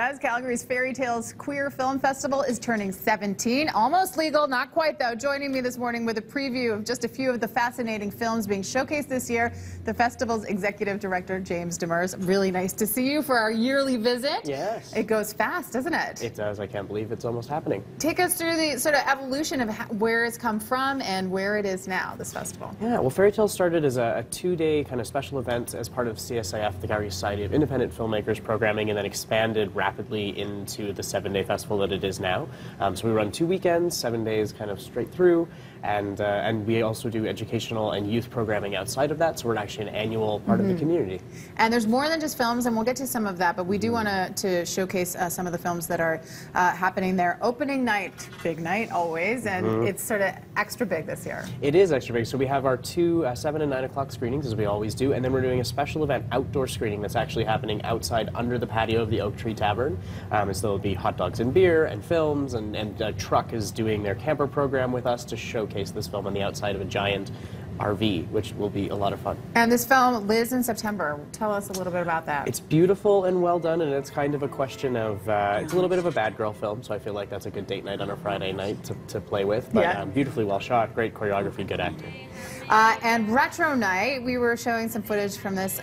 As Calgary's Fairy Tales Queer Film Festival is turning 17, almost legal, not quite though. Joining me this morning with a preview of just a few of the fascinating films being showcased this year, the festival's Executive Director James Demers. Really nice to see you for our yearly visit. Yes. It goes fast, doesn't it? It does. I can't believe it's almost happening. Take us through the sort of evolution of where it's come from and where it is now, this festival. Yeah, well, Fairy Tales started as a two-day kind of special event as part of CSIF, the Calgary Society of Independent Filmmakers programming, and then expanded rapidly into the 7-day festival that it is now. So we run 2 weekends, 7 days kind of straight through, and we also do educational and youth programming outside of that, so we're actually an annual part of the community. And there's more than just films, and we'll get to some of that, but we do want to showcase some of the films that are happening there. Opening night, big night always, and it's sort of extra big this year. It is extra big, so we have our two 7 and 9 o'clock screenings, as we always do, and then we're doing a special event outdoor screening that's actually happening outside under the patio of the Oak Tree Tavern. So there'll be hot dogs and beer and films, and a truck is doing their camper program with us to showcase this film on the outside of a giant RV, which will be a lot of fun. And this film lives in September. Tell us a little bit about that. It's beautiful and well done, and it's kind of a question of, it's a little bit of a bad girl film, so I feel like that's a good date night on a Friday night to play with. But beautifully well shot, great choreography, good acting. And Retro Night, we were showing some footage from this,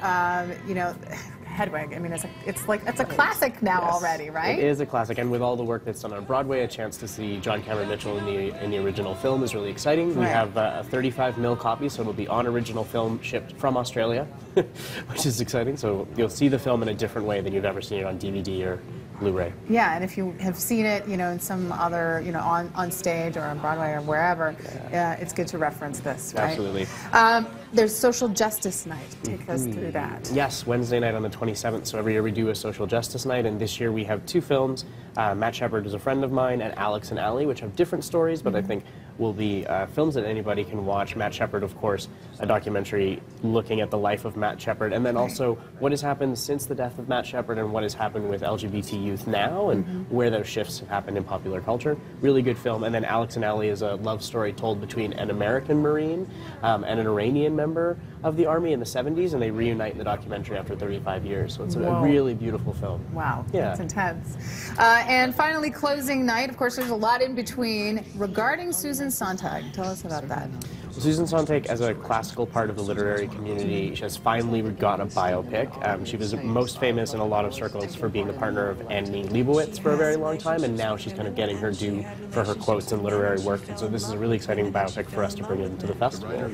you know, Hedwig. I mean, it's a classic now already, right? It is a classic, and with all the work that's done on Broadway, a chance to see John Cameron Mitchell in the original film is really exciting. We have a 35mm copy, so it'll be on original film shipped from Australia, which is exciting. So you'll see the film in a different way than you've ever seen it on DVD or Blu-ray. Yeah, and if you have seen it, you know, in some other, you know, on stage or on Broadway or wherever, it's good to reference this, right? Absolutely. There's Social Justice Night. Take us through that. Yes, Wednesday night on the 27th. So every year we do a Social Justice Night, and this year we have 2 films. Matt Shepard is a friend of mine, and Alex and Allie, which have different stories, but I think will be films that anybody can watch. Matt Shepard, of course, a documentary looking at the life of Matt Shepard, and then also what has happened since the death of Matt Shepard and what has happened with LGBT youth now, and where those shifts have happened in popular culture. Really good film. And then Alex and Allie is a love story told between an American Marine and an Iranian member of the Army in the 70s, and they reunite in the documentary after 35 years. So it's a really beautiful film. Wow, that's intense. And finally, closing night. Of course, there's a lot in between. Regarding Susan Sontag, tell us about that. Well, Susan Sontag, as a classical part of the literary community, she has finally got a biopic. She was most famous in a lot of circles for being the partner of Annie Leibovitz for a very long time, and now she's kind of getting her due for her quotes and literary work. And so this is a really exciting biopic for us to bring into the festival.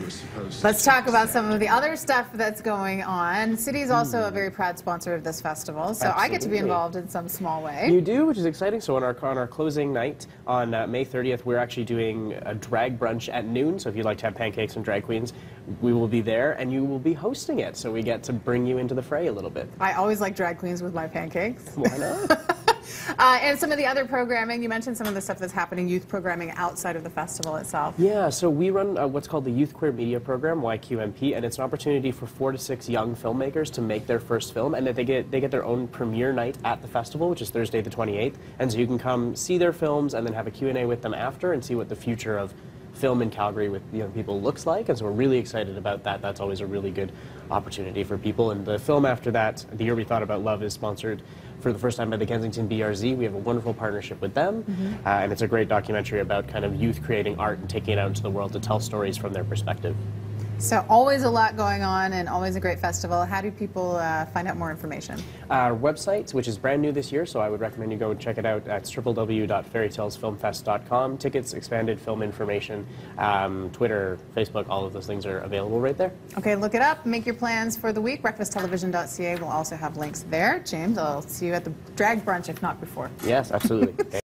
Let's talk about some of the other stuff that's going on. City is also a very proud sponsor of this festival, so I get to be involved in some small way. You do, which is exciting. So on our closing night on May 30th, we're actually doing a drag brunch at noon. So if you'd like to have pancakes and drag queens, we will be there, and you will be hosting it. So we get to bring you into the fray a little bit. I always like drag queens with my pancakes. Why not? And some of the other programming, you mentioned some of the stuff that's happening, youth programming outside of the festival itself. Yeah, so we run what's called the Youth Queer Media Program, YQMP, and it's an opportunity for 4 to 6 young filmmakers to make their first film, and that they get their own premiere night at the festival, which is Thursday the 28th, and so you can come see their films and then have a Q&A with them after and see what the future of film in Calgary with young people looks like, and so we're really excited about that. That's always a really good opportunity for people. And the film after that, The Year We Thought About Love, is sponsored for the first time by the Kensington BRZ. We have a wonderful partnership with them, and it's a great documentary about kind of youth creating art and taking it out into the world to tell stories from their perspective. So always a lot going on and always a great festival. How do people find out more information? Our website, which is brand new this year, so I would recommend you go and check it out at www.fairytalesfilmfest.com. Tickets, expanded film information, Twitter, Facebook, all of those things are available right there. Okay, look it up. Make your plans for the week. BreakfastTelevision.ca will also have links there. James, I'll see you at the drag brunch, if not before. Yes, absolutely.